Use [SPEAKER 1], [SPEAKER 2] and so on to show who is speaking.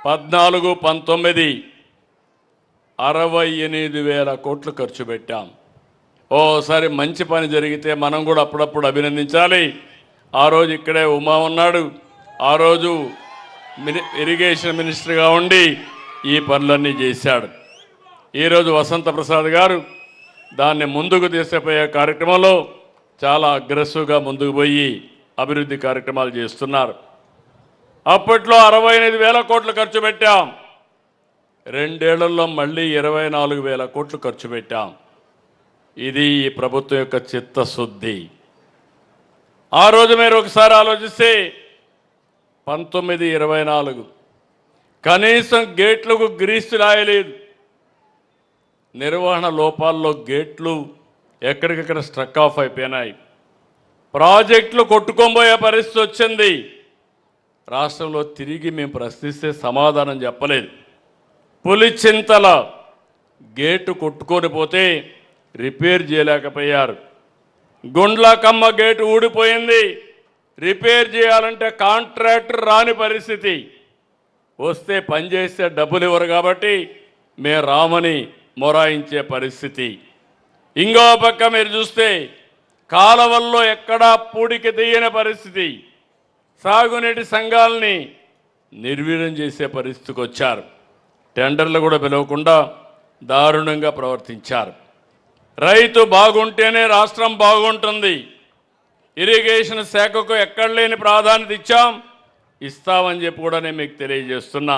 [SPEAKER 1] 14, 19 68,000 కోట్లు ఖర్చు పెట్టాం. ఓసారి మంచి పని జరిగితే మనం కూడా అప్పుడప్పుడు అభినందించాలి. ఆ రోజు ఇక్కడే ఉమా ఉన్నాడు. ఆ రోజు ఇరిగేషన్ మినిస్టర్గా ఉండి ఈ పనులన్నీ చేశాడు. ఈరోజు వసంత ప్రసాద్ గారు దాన్ని ముందుకు తీసుకుపోయే కార్యక్రమంలో చాలా అగ్రెసివ్గా ముందుకు పోయి అభివృద్ధి కార్యక్రమాలు చేస్తున్నారు. అప్పట్లో 68,000 కోట్లు ఖర్చు పెట్టాం. 2 ఏళ్లలో మళ్ళీ 24,000 కోట్లు ఖర్చు పెట్టాం. ఇది ఈ ప్రభుత్వం యొక్క చిత్తశుద్ధి. ఆ రోజు మీరు ఒకసారి ఆలోచిస్తే 19, 24 కనీసం గేట్లకు గ్రీస్ రాయలేదు. నిర్వహణ లోపాల్లో గేట్లు ఎక్కడికక్కడ స్ట్రక్ ఆఫ్ అయిపోయినాయి. ప్రాజెక్టులు కొట్టుకోబోయే పరిస్థితి వచ్చింది. రాష్ట్రంలో తిరిగి మేము ప్రశ్నిస్తే సమాధానం చెప్పలేదు. పులిచింతల గేటు కొట్టుకొని పోతే రిపేర్ చేయలేకపోయారు. గుండ్లకమ్మ గేటు ఊడిపోయింది. రిపేర్ చేయాలంటే కాంట్రాక్టర్ రాని పరిస్థితి. వస్తే పనిచేస్తే డబ్బులు ఇవ్వరు కాబట్టి మేము రామని మొరాయించే పరిస్థితి. ఇంకో పక్క మీరు చూస్తే కాలవల్లో ఎక్కడా పూడికి తీయని పరిస్థితి. సాగునీటి సంఘాలని నిర్వీర్యం చేసే పరిస్థితికి వచ్చారు. టెండర్లు కూడా పిలవకుండా దారుణంగా ప్రవర్తించారు. రైతు బాగుంటేనే రాష్ట్రం బాగుంటుంది. ఇరిగేషన్ శాఖకు ఎక్కడ లేని ప్రాధాన్యత ఇచ్చామని చెప్పి కూడా నేను మీకు తెలియజేస్తున్నా.